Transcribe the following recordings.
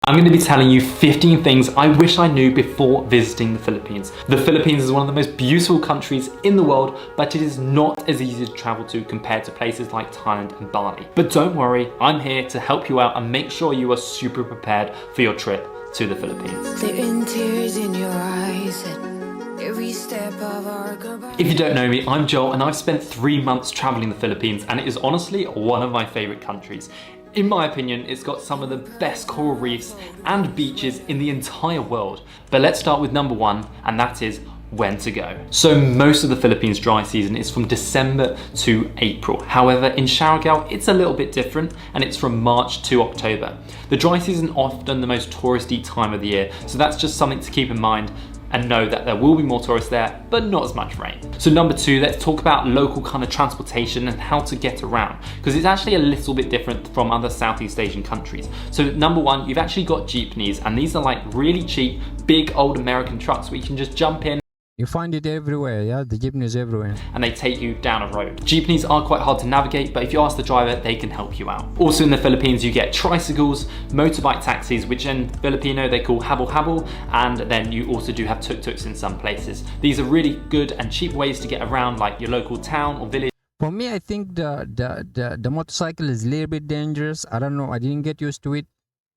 I'm going to be telling you 15 things I wish I knew before visiting the Philippines. The Philippines is one of the most beautiful countries in the world, but it is not as easy to travel to compared to places like Thailand and Bali. But don't worry, I'm here to help you out and make sure you are super prepared for your trip to the Philippines. Tears in your eyes at every step of our goodbye. If you don't know me, I'm Joel and I've spent 3 months traveling the Philippines, and it is honestly one of my favorite countries. In my opinion, it's got some of the best coral reefs and beaches in the entire world. But let's start with number one, and that is when to go. So most of the Philippines dry season is from December to April. However, in Siargao, it's a little bit different, and it's from March to October. The dry season is often the most touristy time of the year, so that's just something to keep in mind, and know that there will be more tourists there, but not as much rain. So number two, let's talk about local kind of transportation and how to get around, because it's actually a little bit different from other Southeast Asian countries. So number one, you've actually got jeepneys, and these are like really cheap, big old American trucks where you can just jump in. You find it everywhere, yeah? The jeepneys everywhere. And they take you down a road. Jeepneys are quite hard to navigate, but if you ask the driver, they can help you out. Also in the Philippines, you get tricycles, motorbike taxis, which in Filipino they call habal-habal, and then you also do have tuk-tuks in some places. These are really good and cheap ways to get around like your local town or village. For me, I think the motorcycle is a little bit dangerous. I don't know, I didn't get used to it.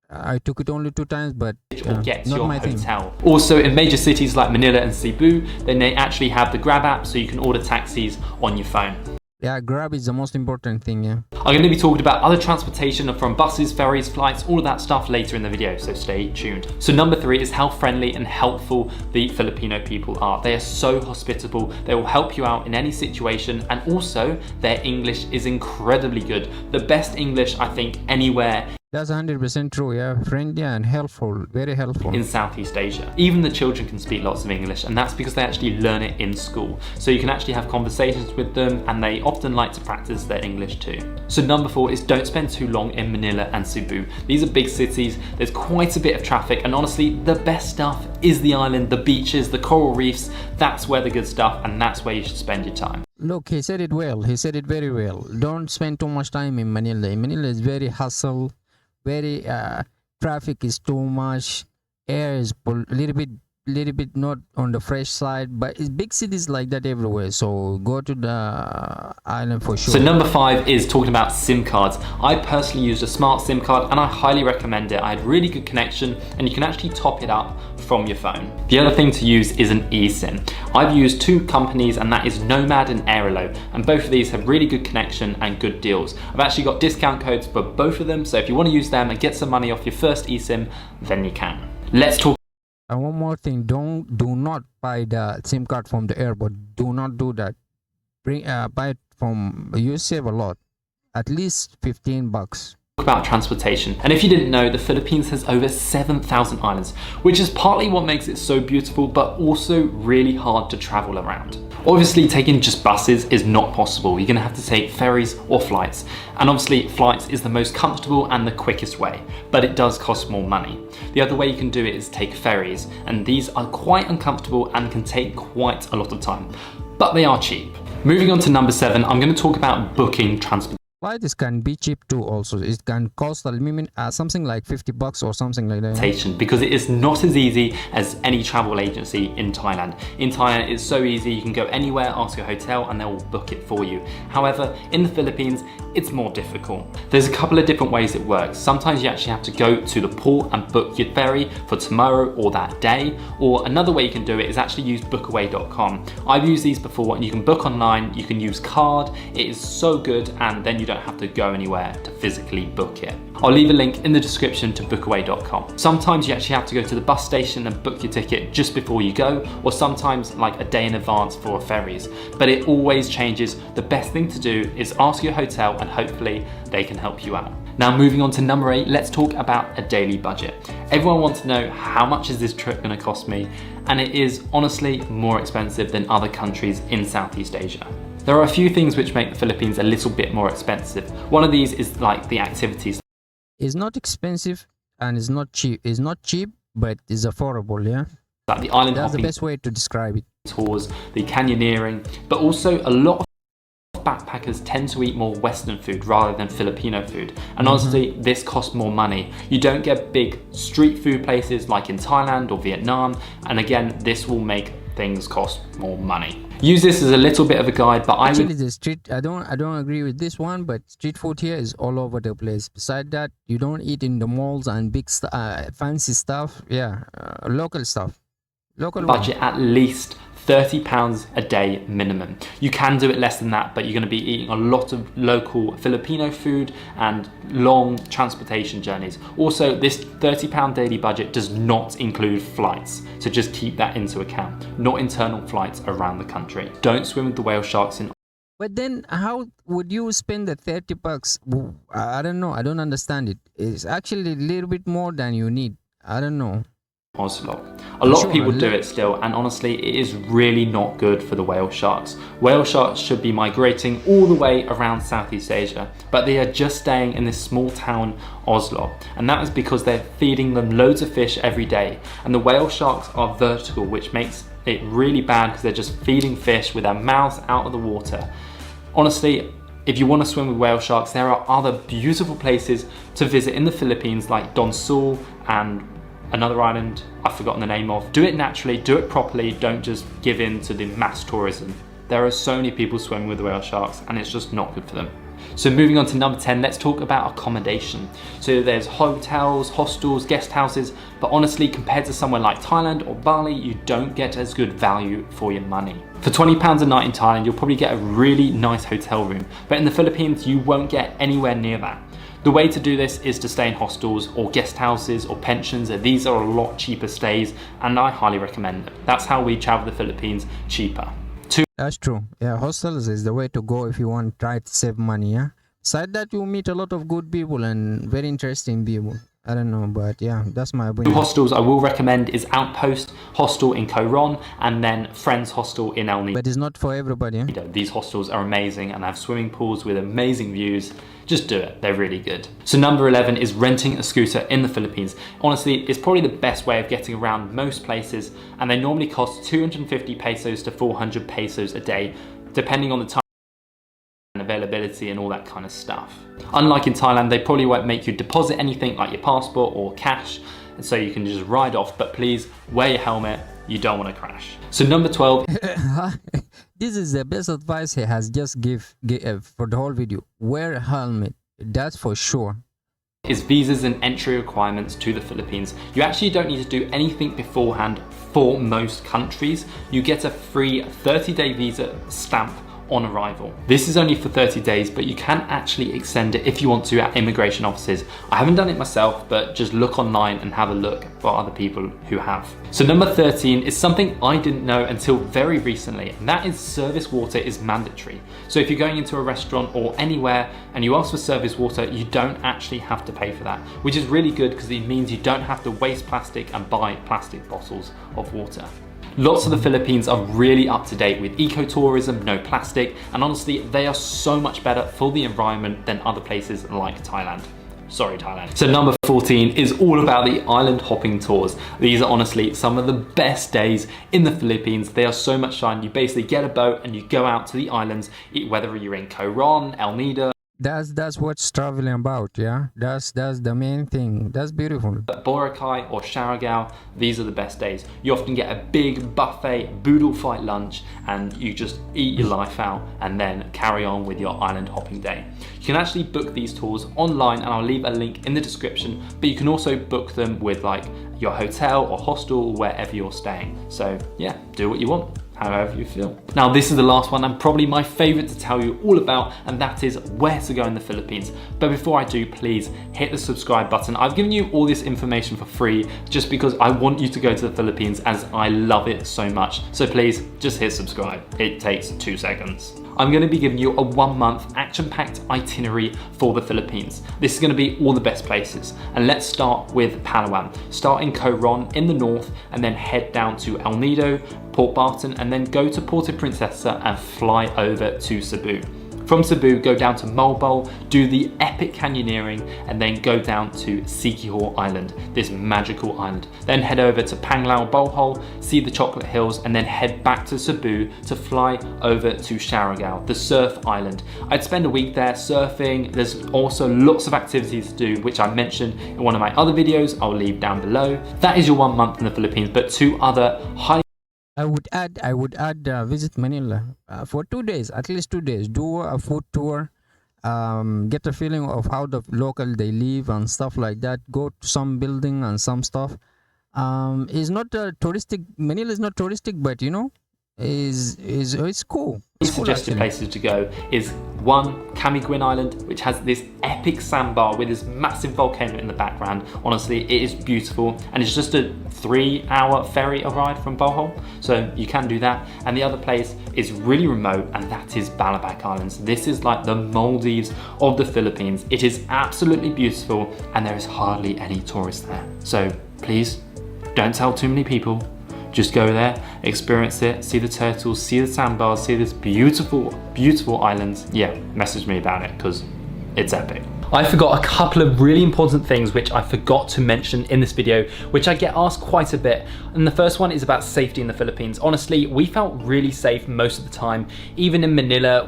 I took it only 2 times, but or get to not your my hotel. Also in major cities like Manila and Cebu, then they actually have the Grab app, so you can order taxis on your phone. Yeah, Grab is the most important thing, yeah. I'm going to be talking about other transportation from buses, ferries, flights, all of that stuff later in the video, so stay tuned. So number three is how friendly and helpful the Filipino people are. They are so hospitable, they will help you out in any situation, and also their English is incredibly good. The best English, I think, anywhere. That's 100% true, yeah. Friendly and helpful, very helpful. In Southeast Asia. Even the children can speak lots of English, and that's because they actually learn it in school. So you can actually have conversations with them, and they often like to practice their English too. So number four is don't spend too long in Manila and Cebu. These are big cities, there's quite a bit of traffic, and honestly, the best stuff is the island, the beaches, the coral reefs. That's where the good stuff, and that's where you should spend your time. Look, he said it well, he said it very well. Don't spend too much time in Manila. In Manila is very hustle. Very traffic is too much, air is a little bit not on the fresh side, but it's big cities like that everywhere, so go to the island for sure. So number five is talking about SIM cards. I personally used a smart SIM card and I highly recommend it. I had really good connection, and you can actually top it up from your phone. The other thing to use is an eSIM. I've used 2 companies, and that is Nomad and Aerolo, and both of these have really good connection and good deals. I've actually got discount codes for both of them, so if you want to use them and get some money off your first eSIM, then you can. Let's talk. And one more thing, do not buy the SIM card from the airport. Do not do that. Buy it from, you save a lot, at least $15. About transportation, and if you didn't know, the Philippines has over 7,000 islands, which is partly what makes it so beautiful, but also really hard to travel around. Obviously, taking just buses is not possible. You're going to have to take ferries or flights, and obviously flights is the most comfortable and the quickest way, but it does cost more money. The other way you can do it is take ferries, and these are quite uncomfortable and can take quite a lot of time, but they are cheap. Moving on to number 7, I'm going to talk about booking transport. Flights can be cheap too also. It can cost something like $50 or something like that. Because it is not as easy as any travel agency in Thailand. In Thailand, it's so easy, you can go anywhere, ask a hotel, and they'll book it for you. However, in the Philippines, it's more difficult. There's a couple of different ways it works. Sometimes you actually have to go to the port and book your ferry for tomorrow or that day, or another way you can do it is actually use bookaway.com. I've used these before, and you can book online, you can use card, it is so good, and then you don't have to go anywhere to physically book it. I'll leave a link in the description to bookaway.com. Sometimes you actually have to go to the bus station and book your ticket just before you go, or sometimes like a day in advance for ferries, but it always changes. The best thing to do is ask your hotel, and hopefully they can help you out. Now moving on to number 8, let's talk about a daily budget. Everyone wants to know, how much is this trip going to cost me? And it is honestly more expensive than other countries in Southeast Asia. There are a few things which make the Philippines a little bit more expensive. One of these is like the activities. It's not expensive and it's not cheap. It's not cheap, but it's affordable, yeah? Like the island That's hopping the best way to describe it. tours, the canyoneering, but also a lot of backpackers tend to eat more Western food rather than Filipino food. And honestly, this costs more money. You don't get big street food places like in Thailand or Vietnam. And again, this will make things cost more money. Use this as a little bit of a guide, but actually the street, I don't agree with this one, but street food here is all over the place. Besides that, you don't eat in the malls and big fancy stuff. Yeah, local stuff, local budget at least £30 a day minimum. You can do it less than that, but you're going to be eating a lot of local Filipino food and long transportation journeys. Also, this £30 daily budget does not include flights, so just keep that into account. Not internal flights around the country. Don't swim with the whale sharks in. But then how would you spend the 30 bucks? I don't know. I don't understand it. It's actually a little bit more than you need. I don't know. Oslo. A lot of people do it still, and honestly it is really not good for the whale sharks. Whale sharks should be migrating all the way around Southeast Asia, but they are just staying in this small town Oslo, and that is because they're feeding them loads of fish every day, and the whale sharks are vertical, which makes it really bad because they're just feeding fish with their mouths out of the water. Honestly, if you want to swim with whale sharks, there are other beautiful places to visit in the Philippines like Don Sul and another island I've forgotten the name of. Do it naturally, do it properly, don't just give in to the mass tourism. There are so many people swimming with whale sharks and it's just not good for them. So moving on to number 10, let's talk about accommodation. So there's hotels, hostels, guest houses, but honestly compared to somewhere like Thailand or Bali, you don't get as good value for your money. For £20 a night in Thailand, you'll probably get a really nice hotel room, but in the Philippines, you won't get anywhere near that. The way to do this is to stay in hostels or guest houses or pensions. These are a lot cheaper stays and I highly recommend them. That's how we travel the Philippines, cheaper. That's true. Yeah, hostels is the way to go if you want to try to save money. Yeah. Besides that, you meet a lot of good people and very interesting people. I don't know, but yeah, that's my opinion. Two hostels I will recommend is Outpost Hostel in Coron and then Friends Hostel in El Nido. But it's not for everybody. Yeah? These hostels are amazing and have swimming pools with amazing views. Just do it, they're really good. So number 11 is renting a scooter in the Philippines. Honestly, it's probably the best way of getting around most places, and they normally cost 250 pesos to 400 pesos a day, depending on the time and availability and all that kind of stuff. Unlike in Thailand, they probably won't make you deposit anything like your passport or cash, and so you can just ride off, but please wear your helmet, you don't want to crash. So number 12. This is the best advice he has just give for the whole video. Wear a helmet, that's for sure. Is visas and entry requirements to the Philippines. You actually don't need to do anything beforehand for most countries. You get a free 30-day visa stamp on arrival. This is only for 30 days, but you can actually extend it if you want to at immigration offices. I haven't done it myself, but just look online and have a look for other people who have. So number 13 is something I didn't know until very recently, and that is service water is mandatory. So if you're going into a restaurant or anywhere and you ask for service water, you don't actually have to pay for that, which is really good because it means you don't have to waste plastic and buy plastic bottles of water. Lots of the Philippines are really up to date with ecotourism, no plastic, and honestly, they are so much better for the environment than other places like Thailand. Sorry, Thailand. So number 14 is all about the island hopping tours. These are honestly some of the best days in the Philippines. They are so much fun. You basically get a boat and you go out to the islands, whether you're in Coron, El Nido. That's what's traveling about, yeah. That's the main thing. That's beautiful. Boracay or Siargao, these are the best days. You often get a big buffet boodle fight lunch and you just eat your life out and then carry on with your island hopping day. You can actually book these tours online and I'll leave a link in the description, but you can also book them with like your hotel or hostel, wherever you're staying. So yeah, do what you want, however you feel. Now this is the last one and probably my favorite to tell you all about, and that is where to go in the Philippines. But before I do, please hit the subscribe button. I've given you all this information for free just because I want you to go to the Philippines as I love it so much. So please just hit subscribe. It takes 2 seconds. I'm going to be giving you a 1-month action-packed itinerary for the Philippines. This is going to be all the best places. And let's start with Palawan. Start in Coron in the north and then head down to El Nido, Port Barton, and then go to Puerto Princesa and fly over to Cebu. From Cebu, go down to Malbol, do the epic canyoneering, and then go down to Siquijor Island, this magical island. Then head over to Panglao Bohol, see the chocolate hills, and then head back to Cebu to fly over to Siargao, the surf island. I'd spend a week there surfing. There's also lots of activities to do, which I mentioned in one of my other videos. I'll leave down below. That is your 1 month in the Philippines, but 2 other highly I would add visit Manila for 2 days, at least 2 days. Do a food tour, get a feeling of how the local they live and stuff like that. Go to some building and some stuff. It's not touristic. Manila is not touristic, but you know, it's cool. suggested places to go is 1, Camiguin Island, which has this epic sandbar with this massive volcano in the background. Honestly, it is beautiful, and it's just a 3-hour ferry ride from Bohol, so you can do that. And the other place is really remote, and that is Balabac Islands. This is like the Maldives of the Philippines. It is absolutely beautiful, and there is hardly any tourists there. So please don't tell too many people. Just go there, experience it, see the turtles, see the sandbars, see this beautiful, beautiful islands. Yeah, message me about it because it's epic. I forgot a couple of really important things which I forgot to mention in this video, which I get asked quite a bit. And the first one is about safety in the Philippines. Honestly, we felt really safe most of the time. Even in Manila,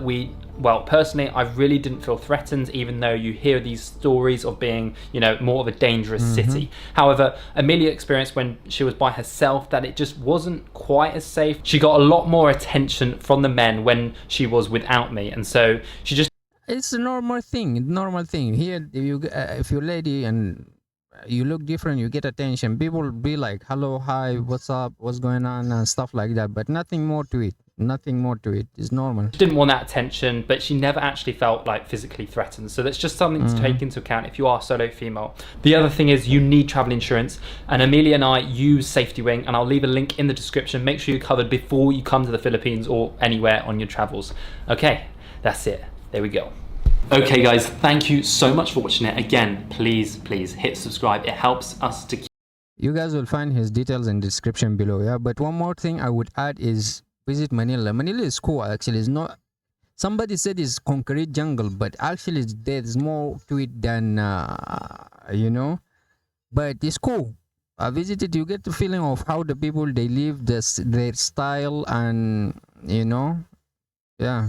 well, personally, I really didn't feel threatened, even though you hear these stories of being, you know, more of a dangerous city. However, Amelia experienced when she was by herself that it just wasn't quite as safe. She got a lot more attention from the men when she was without me, and so she just... It's a normal thing. Here, if you're lady and you look different, you get attention. People will be like, hello, hi, what's up, what's going on, and stuff like that. But nothing more to it. Nothing more to it. It's normal. She didn't want that attention, but she never actually felt like physically threatened. So that's just something to take into account if you are a solo female. The other thing is you need travel insurance, and Amelia and I use Safety Wing, and I'll leave a link in the description. Make sure you're covered before you come to the Philippines or anywhere on your travels. Okay, that's it. There we go. Okay guys, thank you so much for watching it. Again, please hit subscribe. It helps us to keep... You guys will find his details in the description below, yeah? But one more thing I would add is visit Manila. Manila is cool, actually. It's not... Somebody said it's concrete jungle, but actually there's more to it than, you know? But it's cool. I visited, you get the feeling of how the people, they live, their style, and, you know? Yeah.